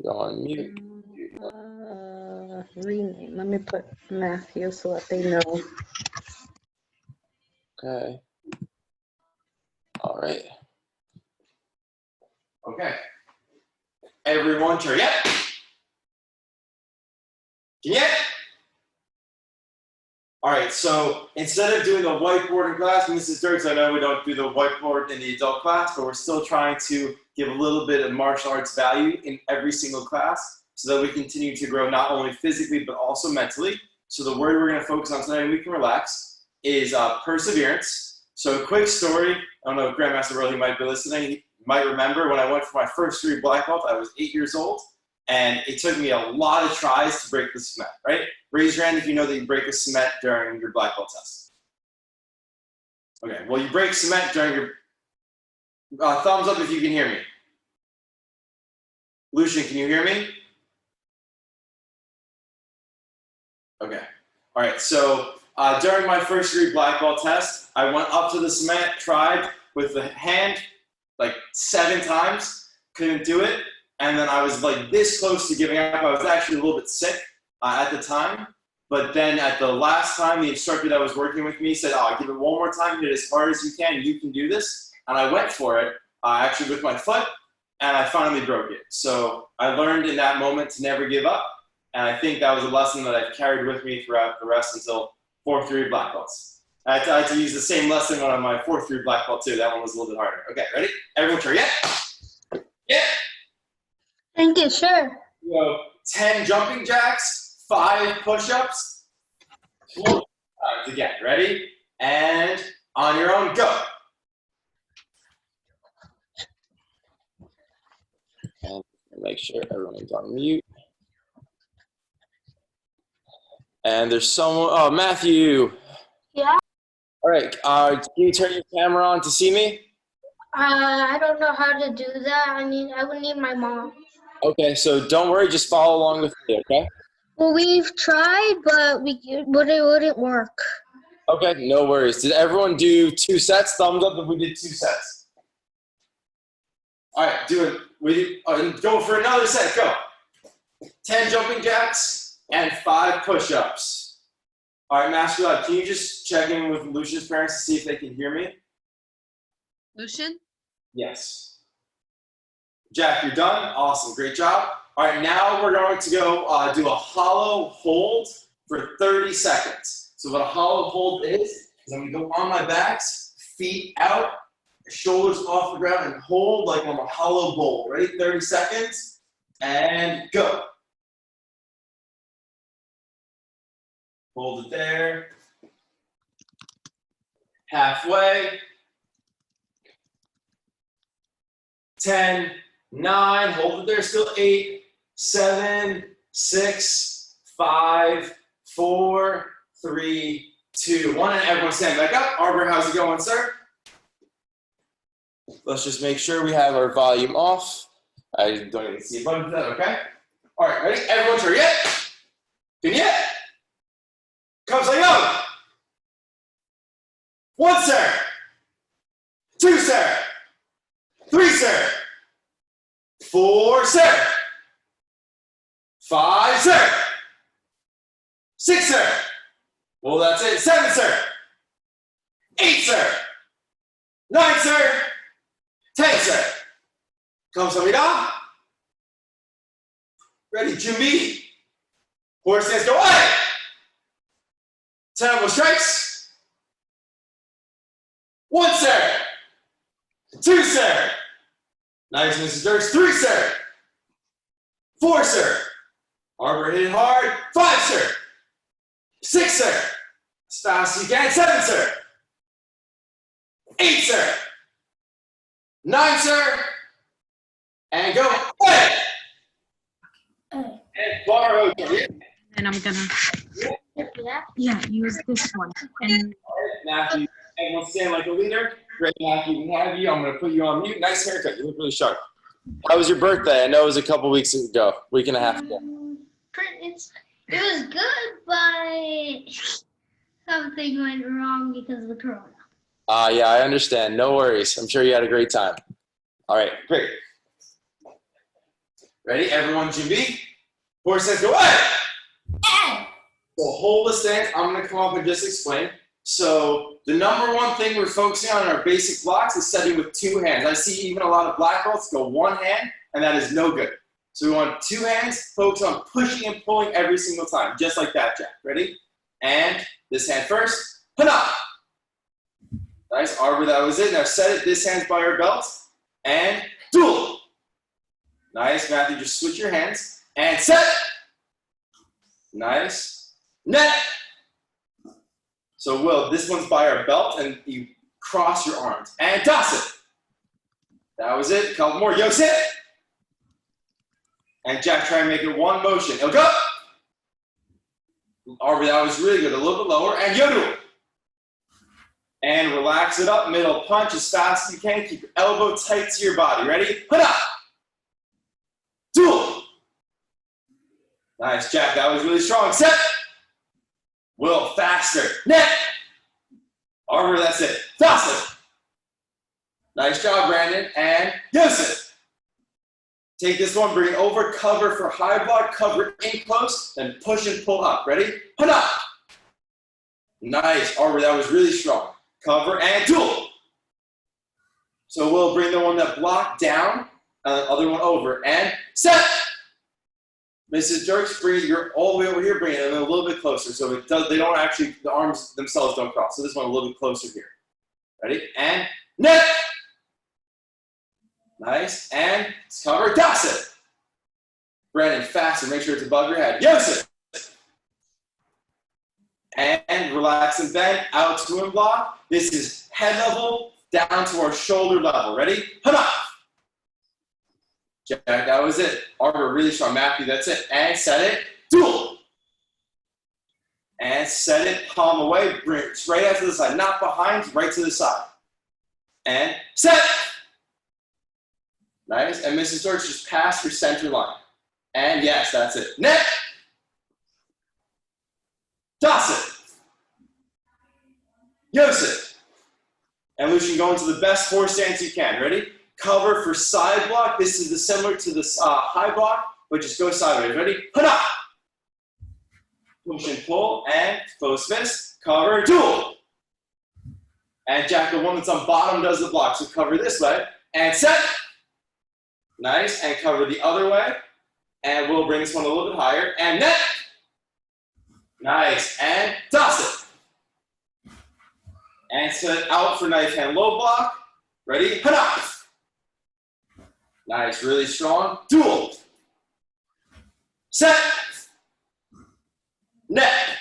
go on mute. Rename. Let me put Matthew so that they know. Okay. All right. Okay. Everyone, turn. Yep. Yep. All right. So instead of doing the whiteboard in class, Mrs. Dirks, I know we don't do the whiteboard in the adult class, but we're still trying to give a little bit of martial arts value in every single class so that we continue to grow not only physically but also mentally. So the word we're going to focus on tonight, and we can relax, is perseverance. So a quick story. I don't know if Grandmaster Earl, he might be listening. He might remember when I went for my first degree black belt, I was 8 years old, and it took me a lot of tries to break the cement, right? Raise your hand if you know that you break a cement during your black belt test. Okay, well, you break cement during your, thumbs up if you can hear me. Lucian, can you hear me? Okay, all right, so during my first degree black belt test, I went up to the cement, tried with the hand like 7 times, couldn't do it, and then I was like this close to giving up. I was actually a little bit sick at the time, but then at the last time, the instructor that was working with me said, "Oh, give it one more time, hit it as hard as you can do this," and I went for it, actually with my foot, and I finally broke it. So I learned in that moment to never give up, and I think that was a lesson that I've carried with me throughout the rest until 4th degree black belts. I had to use the same lesson on my 4th degree black belt too. That one was a little bit harder. Okay, ready? Everyone try. Yeah. Yeah. Thank you, sure. So 10 jumping jacks, 5 push-ups, 4 times again. Ready? And on your own, go. And make sure everyone is on mute. And there's someone, oh, Matthew. Yeah. All right, can you turn your camera on to see me? I don't know how to do that. I would need my mom. Okay, so don't worry, just follow along with me, okay? Well, we've tried, but it wouldn't work. Okay, no worries. Did everyone do 2 sets? Thumbs up if we did 2 sets. All right, go for another set, go. 10 jumping jacks and 5 push-ups. All right, Master Lab, can you just check in with Lucian's parents to see if they can hear me? Lucian? Yes. Jack, you're done? Awesome, great job. All right, now we're going to go do a hollow hold for 30 seconds. So what a hollow hold is I'm gonna go on my backs, feet out, shoulders off the ground, and hold like I'm a hollow bowl. Ready? 30 seconds, and go. Hold it there. Halfway. 10, 9, hold it there, still 8, 7, 6, 5, 4, 3, 2, 1, and everyone stand back up. Arbor, how's it going, sir? Let's just make sure we have our volume off. I don't even see a button for that, okay? All right, ready? Everyone turn. Yeah. Vignette. Come say yo. 1, sir. 2, sir. 3, sir. 4, sir. 5, sir. 6, sir. Well, that's it. 7, sir. 8, sir. 9, sir. 10, sir. Kamsahamnida. Ready, Jimmy. Horse stance, go away. 10 elbow strikes. 1, sir. 2, sir. Nice, Mrs. Dirks. 3, sir. 4, sir. Arbor hit it hard. 5, sir. 6, sir. As fast as you can. 7, sir. 8, sir. 9, sir. And go. Away. And borrow. And I'm gonna, use this one. And Matthew, everyone stand like a leader. Great, Matthew, we have you. I'm going to put you on mute. Nice haircut. You look really sharp. How was your birthday? I know it was a couple weeks ago, week and a half ago. It was good, but something went wrong because of the corona. Yeah, I understand. No worries. I'm sure you had a great time. All right, great. Ready? Everyone, Jim B. Horse says go ahead. So hold the stance. I'm going to come up and just explain. So the number one thing we're focusing on in our basic blocks is setting with two hands. I see even a lot of black belts go one hand, and that is no good. So we want two hands, focus on pushing and pulling every single time, just like that, Jack. Ready? And this hand first. Hana. Nice, Arbor, that was it. Now set it, this hand's by our belt. And duel. Nice, Matthew, just switch your hands. And set. Nice. Net. So Will, this one's by our belt, and you cross your arms. And toss it. That was it. A couple more. Yo, sit. And Jack, try and make it one motion. It'll go. Arbor, that was really good. A little bit lower. And yo-do. And relax it up. Middle punch as fast as you can. Keep your elbow tight to your body. Ready? Put up. Duel. Nice, Jack. That was really strong. Set. Will, faster. Net. Arbor, that's it. Toss it. Nice job, Brandon. And Yosef. Take this one, bring it over, cover for high block, cover in close, then push and pull up. Ready? Put up. Nice, Arbor, that was really strong. Cover and duel. So we'll bring the one that blocked down, the other one over, and set. Mrs. Jerks, bring your all the way over here, bring it a little bit closer, so it does, they don't actually, the arms themselves don't cross. So this one a little bit closer here. Ready? And net. Nice, and cover, toss it. Brandon, faster, make sure it's above your head. Yosef. And relax and bend, out to and block. This is head level, down to our shoulder level. Ready? Hana. Jack, that was it. Arbor, really strong. Matthew, that's it. And set it, duel. And set it, palm away, bring it straight out to the side. Not behind, right to the side. And set. Nice, and Mrs. George just pass your center line. And yes, that's it. Net. Toss it. Yosef. And Lucian, go into the best horse stance you can. Ready? Cover for side block. This is similar to this high block, but just go sideways. Ready? Put up. Push and pull, and close fist. Cover, duel. And Jack, the one that's on bottom does the block. So cover this way, and set. Nice, and cover the other way. And we'll bring this one a little bit higher. And net. Nice, and toss it. And set out for knife hand low block. Ready? Put up. Nice, really strong. Duel. Set. Net.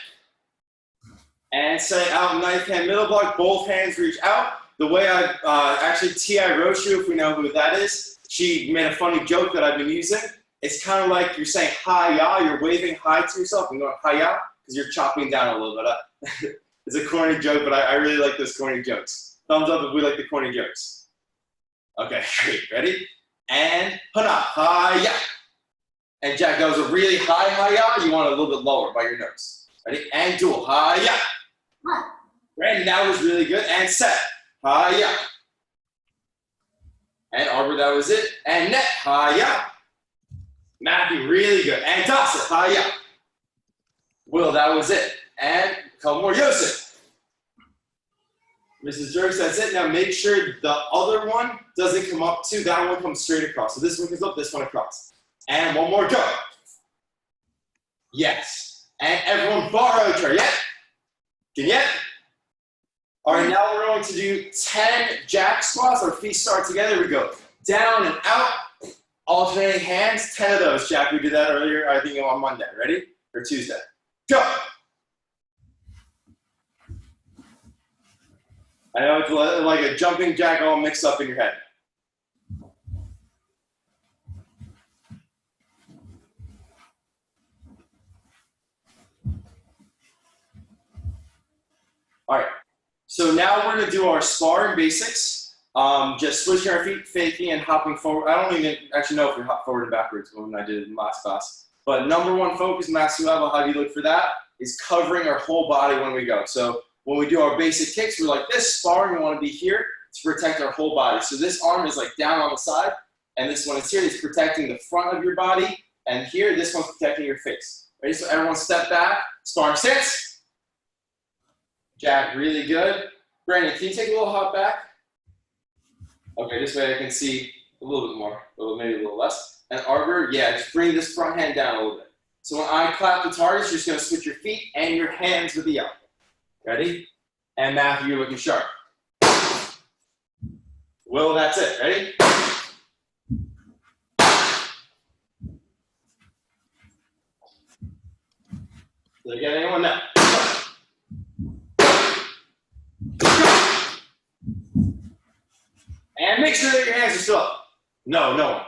And set out knife hand middle block. Both hands reach out. The way actually T.I. Roshu, if we know who that is, she made a funny joke that I've been using. It's kind of like you're saying hi-ya, you're waving hi to yourself and going hi-ya because you're chopping down a little bit up. It's a corny joke, but I really like those corny jokes. Thumbs up if we like the corny jokes. Okay, great. Ready? And hana, hi-ya. And Jack, that was a really high hi-ya. You want it a little bit lower by your nose. Ready? And duel, hi-ya. Brandon, that was really good. And set, hi-ya. And Arbor, that was it. And net, hi-ya. Matthew, really good. And toss it, hi-ya. Will, that was it. And a couple more, Yosef. Mrs. Jerks, that's it. Now make sure the other one doesn't come up too. That one comes straight across. So this one comes up, this one across. And one more, go. Yes. And everyone borrow try. Yet? Can yet? All right, now we're going to do 10 jack squats. Our feet start together. We go down and out, alternating hands. 10 of those, Jack. We did that earlier, I think on Monday. Ready? Or Tuesday. Go. I know it's like a jumping jack all mixed up in your head. All right. So now we're going to do our sparring basics. Just switching our feet, faking, and hopping forward. I don't even actually know if we hop forward and backwards when I did it in last class. But number one focus, master level, how do you look for that? Is covering our whole body when we go. So when we do our basic kicks, we're like this. Sparring, we want to be here to protect our whole body. So this arm is like down on the side. And this one is here is protecting the front of your body. And here, this one's protecting your face. Ready? So everyone step back, sparring stance. Jack, really good. Brandon, can you take a little hop back? Okay, this way I can see a little bit more, maybe a little less. And Arbor, yeah, just bring this front hand down a little bit. So when I clap the targets, you're just gonna switch your feet and your hands with the elbow. Ready? And Matthew, you're looking sharp. Will, that's it. Ready? Did I get anyone? No. And make sure that your hands are still up. No, no one.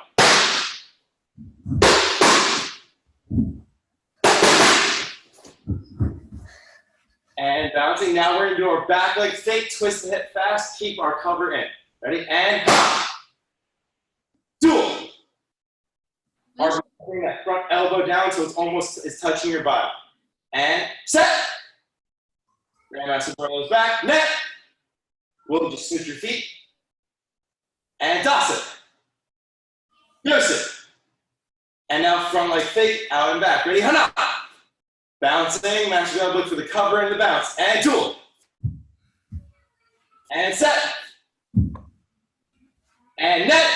And bouncing. Now we're going to do our back leg fake, twist the hip fast, keep our cover in. Ready? And dual. Our bring that front elbow down so it's touching your body. And set. Grandmaster throws back. Net. We'll just switch your feet. And toss it. Nurse it. And now front leg fake, out and back. Ready? Hana. Bouncing. Master God, look for the cover and the bounce. And dual. And set. And net.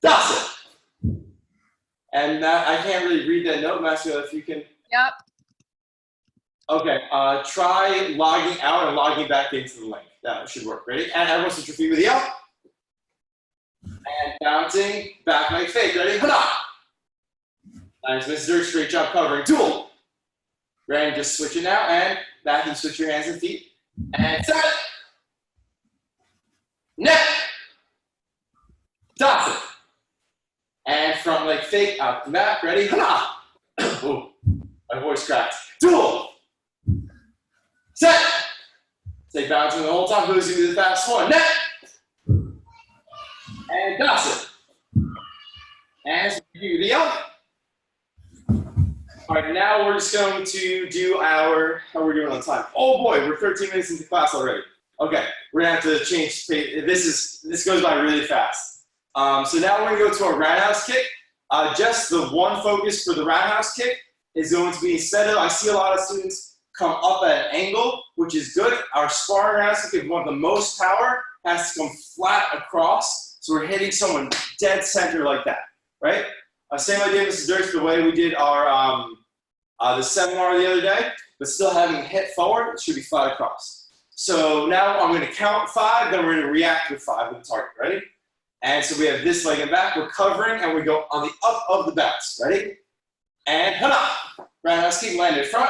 Toss it. And I can't really read that note, Master God, if you can. Yep. Okay, try logging out and logging back into the link. That should work. Ready? And everyone switch your feet with the L. And bouncing, back leg fake. Ready? Hana. Nice, Mrs. Dirk, straight jump covering. Dual. Brandon, just switch it now. And back and switch your hands and feet. And set. Net. Toss it. And front leg fake, out and back. Ready? Hana. Ooh, my voice cracked. Dual. Set. Stay bouncing the whole time. Who's going to be the fast one? Net. And toss it. And do the L. All right, now we're just going to do our, how are we doing on time? Oh boy, we're 13 minutes into class already. Okay, we're gonna have to change pace. This goes by really fast. So now we're gonna go to our roundhouse kick. Just the one focus for the roundhouse kick is going to be, instead of, I see a lot of students come up at an angle, which is good. Our sparring roundhouse kick, if we want the most power, has to come flat across. So we're hitting someone dead center like that, right? Same idea, Mrs. Dirks, the way we did our the seminar the other day, but still having it hit forward, it should be flat across. So now I'm going to count 5, then we're going to react with 5 with the target. Ready? And so we have this leg and back. We're covering, and we go on the up of the bounce. Ready? And hana. Roundhouse kick, land in front,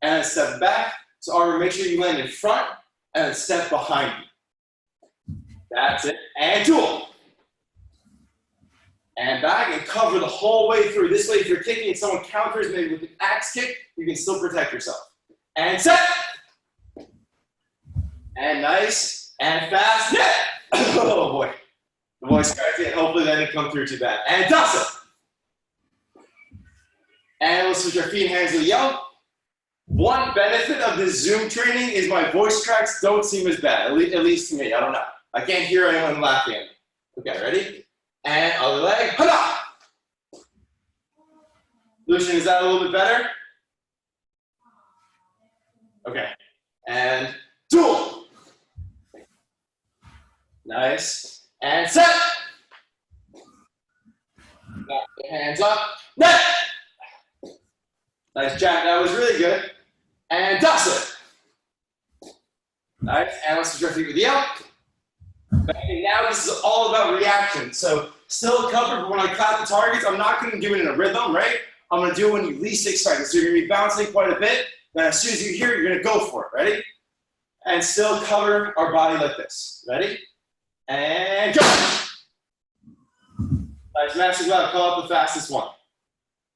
and then step back. So Arbor, make sure you land in front, and then step behind you. That's it. And dual. And back and cover the whole way through. This way, if you're kicking and someone counters, maybe with an axe kick, you can still protect yourself. And set. And nice. And fast. Net. Oh boy. The voice cracked it. Hopefully that didn't come through too bad. And toss it. And we'll switch our feet and hands with the yell. One benefit of this Zoom training is my voice cracks don't seem as bad, at least to me. I don't know. I can't hear anyone laughing at me. Okay, ready? And other leg, hana! Lucian, is that a little bit better? Okay, and dual. Nice, and set. Back the hands up, net. Nice, Jack, that was really good. And toss it. Nice, and let's switch our feet with the L. Okay, now this is all about reaction. So still covered, but when I clap the targets, I'm not going to do it in a rhythm, right? I'm going to do it when you least expect it. So you're going to be bouncing quite a bit. Then as soon as you hear it, you're going to go for it. Ready? And still cover our body like this. Ready? And go. Nice, Master God, call up the fastest one.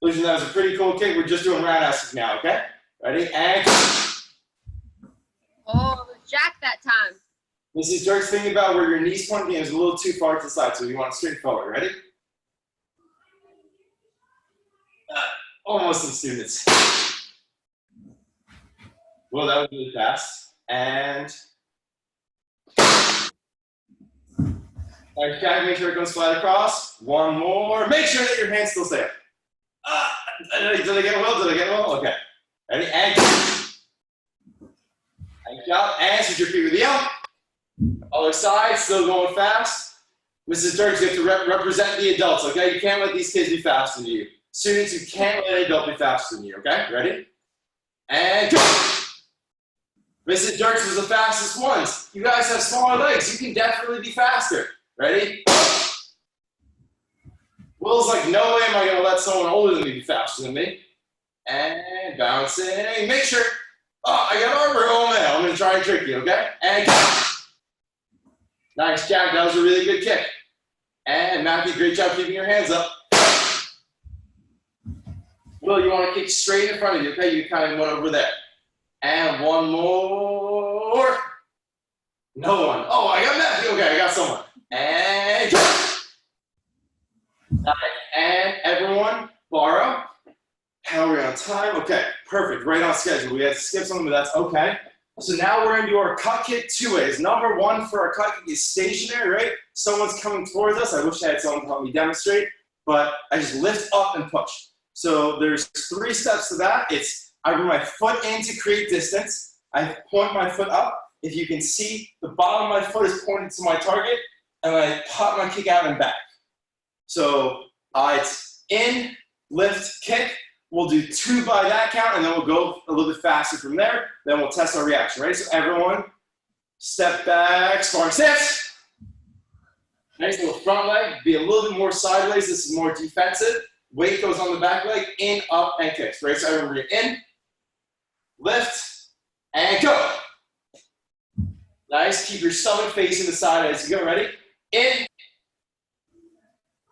Lucian, that was a pretty cool kick. We're just doing roundhouses now, okay? Ready? And go. Oh, Jack that time. Mrs. Dirks, thinking about where your knees pointing is a little too far to the side, so you want it straight forward. Ready? Almost some students. Well, that was really fast. And Nice, Jack. Make sure it comes flat across. One more. Make sure that your hands still stay up. Did I get well? Did I get well? Okay. Ready? And nice job. And switch your feet with the L. Other side, still going fast. Mrs. Dirks, you have to represent the adults, okay? You can't let these kids be faster than you. Students, you can't let an adult be faster than you, okay? Ready? And go! Mrs. Dirks was the fastest ones. You guys have smaller legs. You can definitely be faster. Ready? Will's like, no way am I going to let someone older than me be faster than me. And bouncing. Make sure. Oh, I got arm room. I'm going to try and trick you, okay? And go! Nice, Jack. That was a really good kick. And Matthew, great job keeping your hands up. Will, you want to kick straight in front of you, okay? You kind of went over there. And one more. No one. Oh, I got Matthew. Okay, I got someone. And go. Nice. And everyone, borrow. How are we on time? Okay, perfect. Right on schedule. We had to skip something, but that's okay. So now we're into our cut kick two ways. Number one for our cut kick is stationary, right? Someone's coming towards us. I wish I had someone to help me demonstrate, but I just lift up and push. So there's 3 steps to that. It's I bring my foot in to create distance. I point my foot up. If you can see, the bottom of my foot is pointed to my target, and I pop my kick out and back. So it's in, lift, kick. We'll do 2 by that count, and then we'll go a little bit faster from there. Then we'll test our reaction. Ready? So everyone, step back, sparring stance. Nice little front leg. Be a little bit more sideways. This is more defensive. Weight goes on the back leg, in, up, and kicks. Right? So everyone, in, lift, and go. Nice. Keep your stomach facing the side as you go. Ready? In,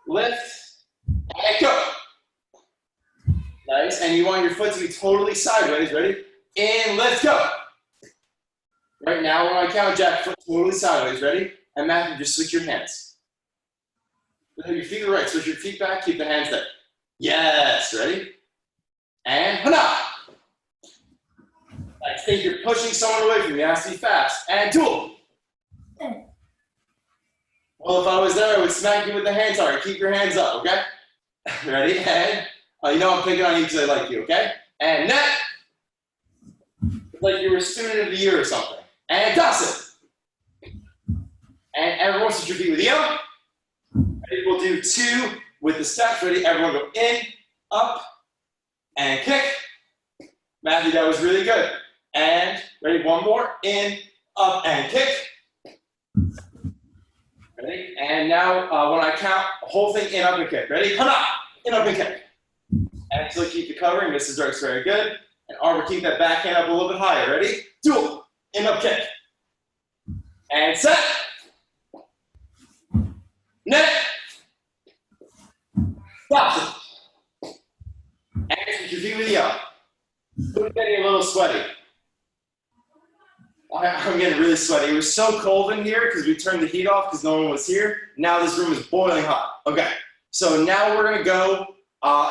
lift, and go. Nice. And you want your foot to be totally sideways. Ready? In, lift, go. Right now, when I count, Jack, foot totally sideways. Ready? And Matthew, just switch your hands. Your feet to the right. Switch your feet back. Keep the hands there. Yes. Ready? And hana. Nice. Think you're pushing someone away from you. It has to be fast. And duel. Well, if I was there, I would smack you with the hand target. Keep your hands up, okay? Ready? And you know I'm picking on you because I like you, okay? And net. Like you were a student of the year or something. And toss it. And everyone switch your feet with the L. Ready? We'll do 2 with the steps. Ready? Everyone go in, up, and kick. Matthew, that was really good. And ready? One more. In, up, and kick. Ready? And now when I count, the whole thing in, up, and kick. Ready? Hana! In, up, and kick. And still keep the covering. Mrs. Dirks, very good. And Arbor, keep that backhand up a little bit higher. Ready? Duel. In, up, kick. And set. Net. Stop it. And switch your feet with the up. We're getting a little sweaty. I'm getting really sweaty. It was so cold in here because we turned the heat off because no one was here. Now this room is boiling hot. Okay, so now we're going to go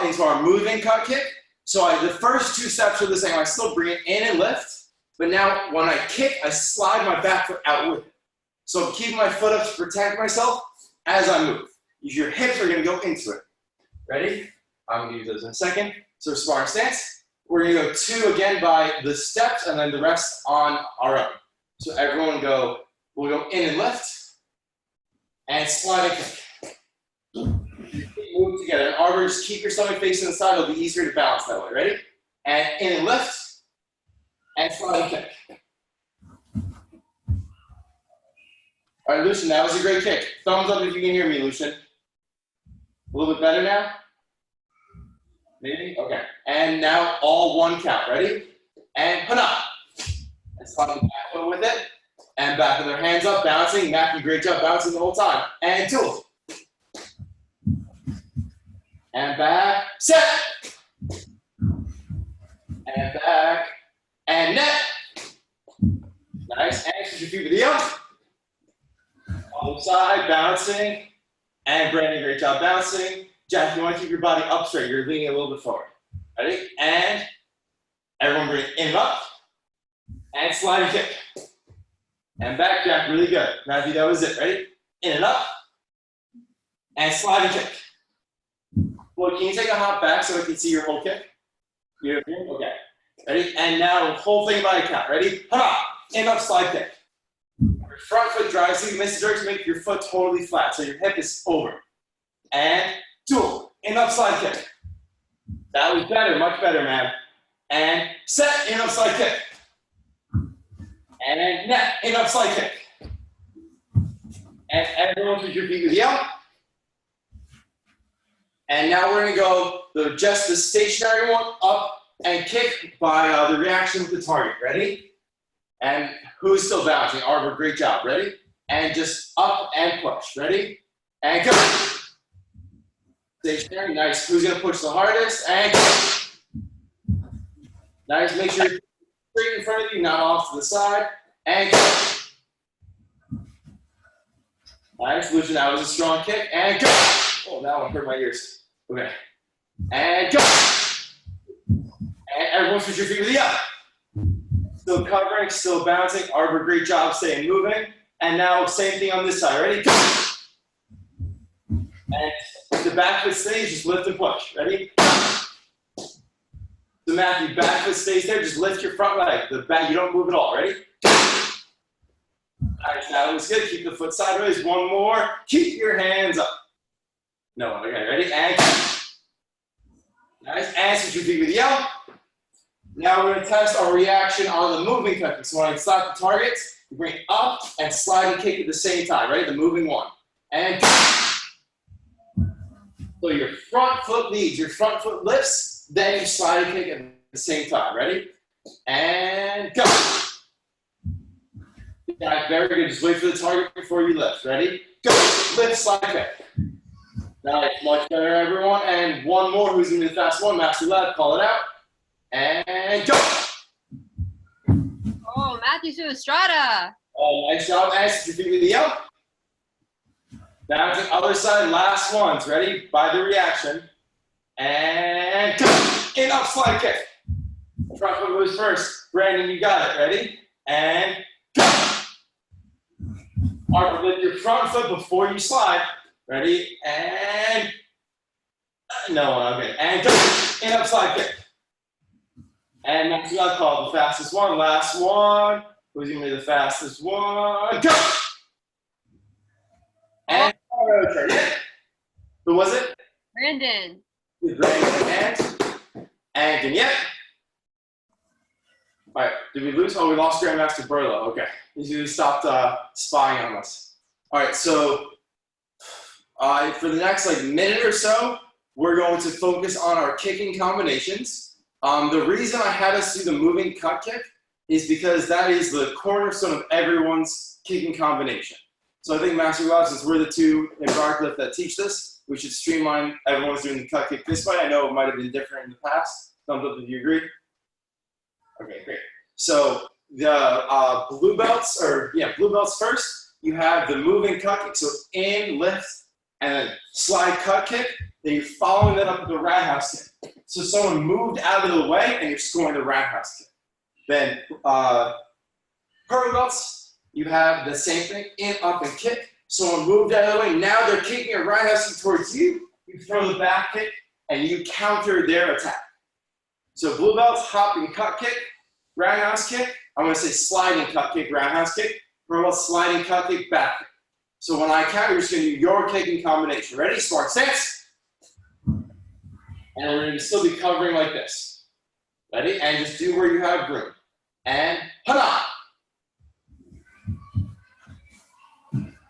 into our moving cut kick. So the first 2 steps are the same. I still bring it in and lift, but now when I kick, I slide my back foot out with it. So I'm keeping my foot up to protect myself as I move. Your hips are going to go into it. Ready? I'm going to use those in a second. So sparring stance. We're going to go 2 again by the steps and then the rest on our own. So everyone we'll go in and lift and slide and kick. Move together. And Arbor, just keep your stomach facing the side. It'll be easier to balance that way. Ready? And in and lift and slide and kick. All right, Lucian, that was a great kick. Thumbs up if you can hear me, Lucian. A little bit better now? Maybe? Okay. And now all 1 count. Ready? And hana. And slide the back foot with it. And back with their hands up, bouncing. Matthew, great job bouncing the whole time. And duel. And back. Set. And back. And net. Nice. And switch your feet with the up. Other side, bouncing. And Brandon, great job bouncing. Jack, you want to keep your body up straight. You're leaning a little bit forward. Ready? And everyone bring in and up. And slide and kick. And back, Jack, really good. Matthew, that was it. Ready? In and up. And slide and kick. Well, can you take a hop back so I can see your whole kick? You okay. Ready? And now whole thing by a count. Ready? Hana! In up slide kick. Your front foot drives, so you miss the jerk to make your foot totally flat, so your hip is over. And dual. In up slide kick. That was better, much better, man. And set, in up slide kick. And net, in up slide kick. And everyone put your feet with yell. And now we're gonna go just the stationary one, up and kick by the reaction with the target. Ready? And who's still bouncing? Arbor, great job. Ready? And just up and push. Ready? And go. Stationary, nice. Who's gonna push the hardest? And go. Nice. Make sure you're straight in front of you, not off to the side. And go. Nice. Lucian, that was a strong kick. And go. Oh, that one hurt my ears. Okay. And go. And everyone switch your feet with the up. Still covering, still bouncing. Arbor, great job staying moving. And now same thing on this side. Ready? Go. And if the back foot stays, just lift and push. Ready? So Matthew, back foot stays there, just lift your front leg. The back, you don't move at all. Ready? Nice, that was good. Keep the foot sideways. One more. Keep your hands up. No, okay, ready? And nice. And switch your feet with the yell. Now we're gonna test our reaction on the moving cookie. So when I slap the target, you bring it up and slide and kick at the same time. Ready? The moving one. And so your front foot leads, your front foot lifts, then you slide and kick at the same time. Ready? And go. Yeah, very good. Just wait for the target before you lift. Ready? Go. Lift, slide, kick. Nice, much better, everyone. And one more. Who's gonna be the fast one? Master Lab, call it out. And go. Oh, Matthew Suestrada. Oh, nice job. And your feet with the yell. Bouncing other side, last ones. Ready? By the reaction. And go. In up slide kick. Front foot moves first. Brandon, you got it. Ready? And go. Arbor, lift your front foot before you slide. Ready? And no one. Okay. And go. In up slide kick. And next we got called the fastest one. Last one. Who's gonna be the fastest one? Go. And who was it? Brandon. Brandon and Danielle. All right, did we lose? Oh, we lost Grandmaster Burlow. Okay, he stopped spying on us. All right, so for the next minute or so, we're going to focus on our kicking combinations. The reason I had us do the moving cut kick is because that is the cornerstone of everyone's kicking combination. So I think Master Lab, since we're the two in Barcliff that teach this, we should streamline everyone's doing the cut kick this way. I know it might have been different in the past. Thumbs up if you agree. Okay, great. So the blue belts first, you have the moving cut kick. So in, lift, and then slide cut kick. Then you're following that up with the roundhouse kick. So someone moved out of the way and you're scoring the roundhouse kick. Then purple belts, you have the same thing, in, up, and kick. Someone moved out of the way, now they're kicking a roundhouse kick towards you. You throw the back kick, and you counter their attack. So blue belts, hop and cut kick, roundhouse kick. I'm gonna say sliding cut kick, roundhouse kick. Purple belts, sliding cut kick, back kick. So when I count, you're just gonna do your kicking combination. Ready? Smart stance. And we're gonna still be covering like this. Ready? And just do where you have room. And hana.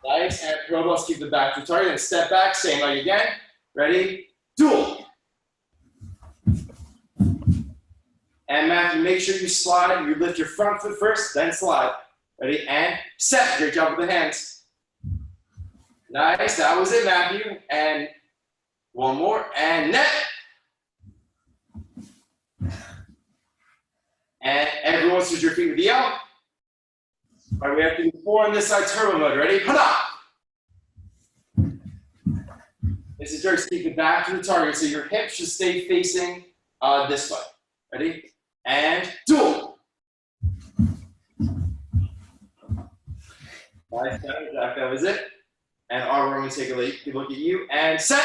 Nice, and robots keep the back to the target and step back, same leg again. Ready? Dual. And Matthew, make sure you slide, you lift your front foot first, then slide. Ready? And set. Great job with the hands. Nice, that was it, Matthew. And one more, and net. And everyone switch your feet with the yell. All right, we have to do 4 on this side, turbo mode. Ready? Hana! This is jerks. Keep it back to the target, so your hips should stay facing this way. Ready? And dual. Nice, Jack, that was it. And Arbor, I'm going to take a look at you. And set.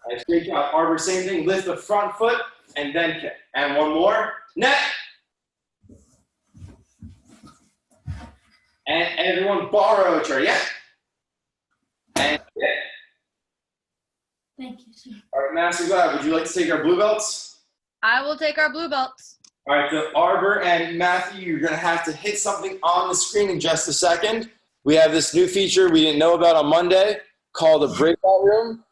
Nice, great job. Arbor, same thing. Lift the front foot and then kick. And one more. Net. And everyone borrow a tray. Yeah. And kick. Thank you, sir. All right, Master Glad, would you like to take our blue belts? I will take our blue belts. All right, the Arbor and Matthew, you're going to have to hit something on the screen in just a second. We have this new feature we didn't know about on Monday called a breakout room.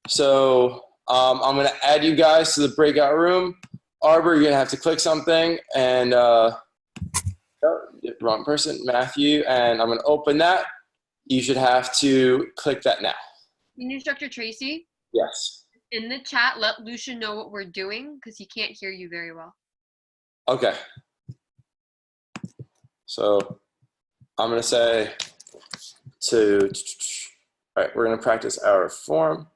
So I'm going to add you guys to the breakout room. Arbor, you're going to have to click something. And wrong person, Matthew. And I'm going to open that. You should have to click that now. Instructor Tracy, Yes. in the chat, let Lucian know what we're doing because he can't hear you very well. Okay. So I'm going to say all right, we're going to practice our form.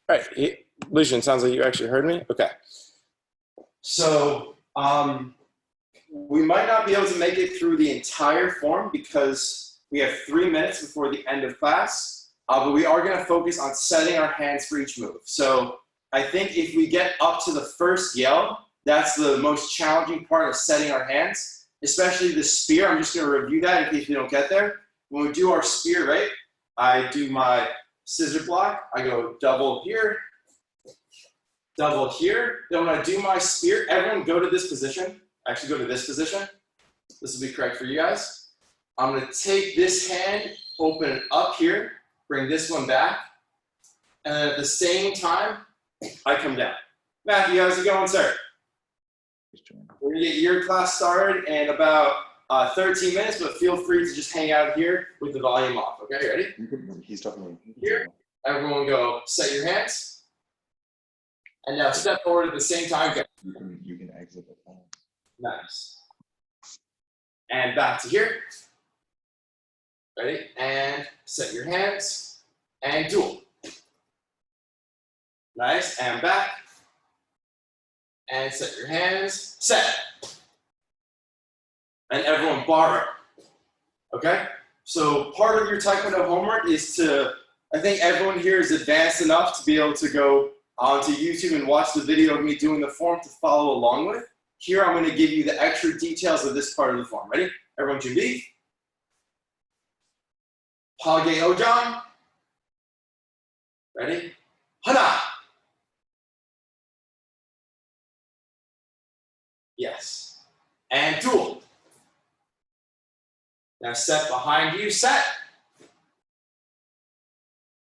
All right, Lucian, sounds like you actually heard me. Okay. So we might not be able to make it through the entire form because we have 3 minutes before the end of class, but we are going to focus on setting our hands for each move. So I think if we get up to the first yell, that's the most challenging part of setting our hands, especially the spear. I'm just going to review that in case we don't get there. When we do our spear, right, I do my scissor block. I go double here, double here. Then when I do my spear, everyone go to this position. Actually go to this position. This will be correct for you guys. I'm going to take this hand, open it up here, bring this one back, and then at the same time, I come down. Matthew, how's it going, sir? We're going to get your class started in about 13 minutes, but feel free to just hang out here with the volume off. Okay, ready? He's talking Here, everyone go set your hands. And now step forward at the same time. Go. You can exit the phone. Nice. And back to here. Ready? And set your hands. And duel. Nice. And back. And set your hands. Set. And everyone borrow. Okay? So part of your Taekwondo homework is to, I think everyone here is advanced enough to be able to go onto YouTube and watch the video of me doing the form to follow along with. Here I'm going to give you the extra details of this part of the form. Ready? Everyone 준비. Page Ojan. Ready? 하나. Yes. And duel. Now step behind you, set.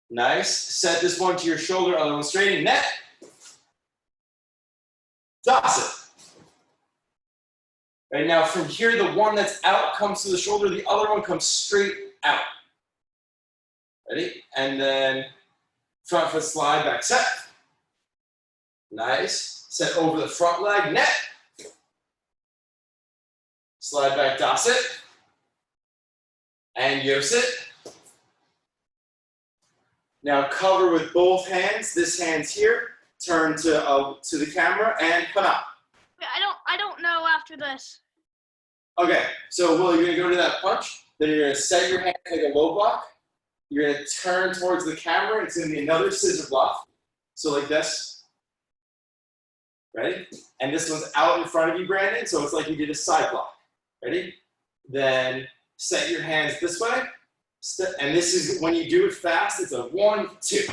Nice. Set this one to your shoulder, other one straight, net. Toss it. Right now from here, the one that's out comes to the shoulder, the other one comes straight out. Ready? And then front foot slide back, set. Nice. Set over the front leg, net. Slide back, toss it. And yosit. Now cover with both hands. This hand's here. Turn to the camera and pana. I don't know after this. Okay, so Will, you're gonna go to that punch. Then you're gonna set your hand like a low block. You're gonna turn towards the camera. It's gonna be another scissor block. So like this. Ready? And this one's out in front of you, Brandon. So it's like you did a side block. Ready? Then set your hands this way. And this is, when you do it fast, it's a 1, 2.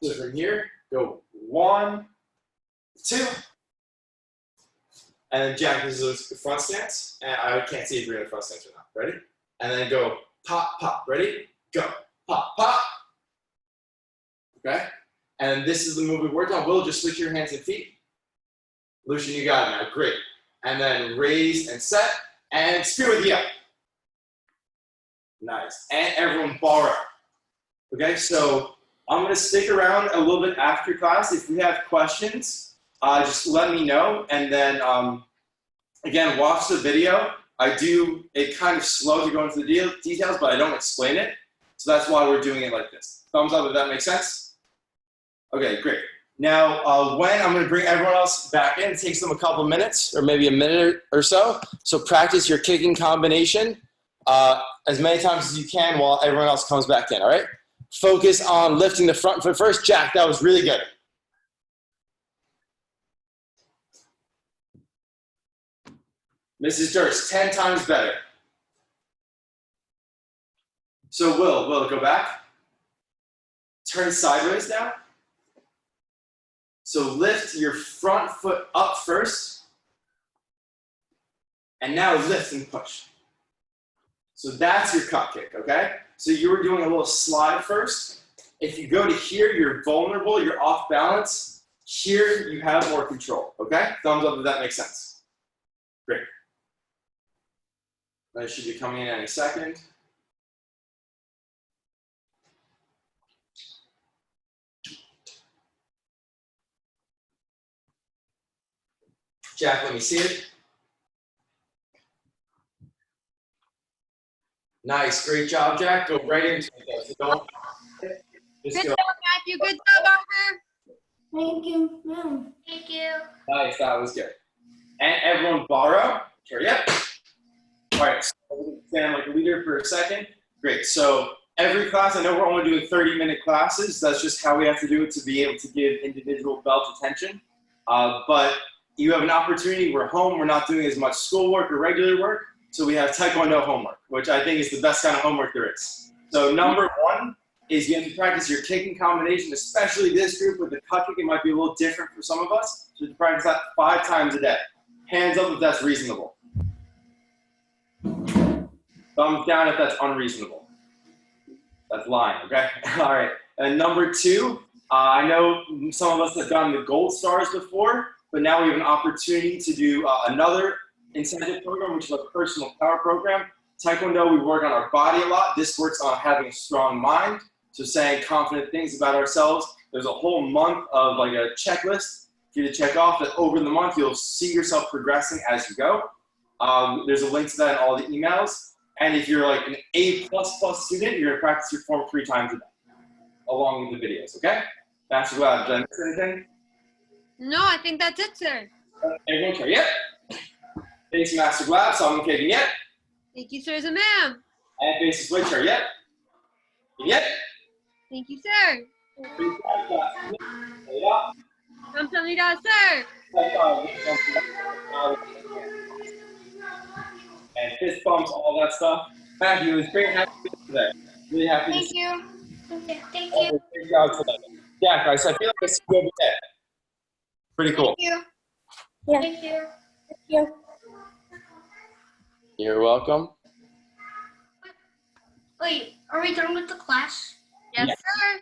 So from here, go 1, 2. And then Jack, this is a front stance. And I can't see if you're in a front stance or not. Ready? And then go pop, pop. Ready? Go. Pop, pop. Okay? And this is the move we worked on. Will, just switch your hands and feet. Lucian, you got it now. Great. And then raise and set. And spear with the up. Nice. And everyone borrow. Okay, so I'm going to stick around a little bit after class. If we have questions, just let me know. And then, again, watch the video. It kind of slow to go into the details, but I don't explain it. So that's why we're doing it like this. Thumbs up if that makes sense. Okay, great. Now, when I'm going to bring everyone else back in, it takes them a couple minutes or maybe a minute or so. So practice your kicking combination as many times as you can while everyone else comes back in, all right? Focus on lifting the front foot first. Jack, that was really good. Mrs. Durst, 10 times better. So Will, go back. Turn sideways now. So lift your front foot up first. And now lift and push. So that's your cup kick, okay? So you were doing a little slide first. If you go to here, you're vulnerable, you're off balance. Here, you have more control, okay? Thumbs up if that makes sense. Great. That should be coming in any second. Jack, let me see it. Nice, great job, Jack. Go right into it. So don't, just Good go. job, Matthew. Good job, Arthur. Thank you. Thank you. Nice, that was good. And everyone borrow. Sure, yep. All right, so we'll stand like a leader for a second. Great, so every class, I know we're only doing 30-minute classes. That's just how we have to do it to be able to give individual belt attention. But you have an opportunity. We're home. We're not doing as much schoolwork or regular work. So we have Taekwondo homework, which I think is the best kind of homework there is. So number one is you have to practice your kicking combination, especially this group with the cut kick. It might be a little different for some of us. So you have to practice that 5 times a day. Hands up if that's reasonable. Thumbs down if that's unreasonable. That's lying, okay? All right. And number two, I know some of us have gotten the gold stars before, but now we have an opportunity to do another incentive program, which is a personal power program. Taekwondo, we work on our body a lot. This works on having a strong mind, so saying confident things about ourselves. There's a whole month of like a checklist for you to check off that over the month you'll see yourself progressing as you go. There's a link to that in all the emails. And if you're like an A++ student, you're gonna practice your form 3 times a day, along with the videos, okay? Master Glad, did I miss anything? No, I think that's it, sir. Everyone try, yep. Face Master Glad, someone kicking, yep. Thank you, sir, as a ma'am. And face split chair, yep. Yep. Thank you, sir. Yeah. Kamsahamnida, sir. And fist bumps, all that stuff. Matthew, it was great having you today. Really happy to Thank see you. Okay, thank you. you. Great job today. Yeah, guys, I feel like I see you every day. Pretty cool. Thank you. Thank you. Thank you. You're welcome. Wait, are we done with the class? Yes, Yeah. sir.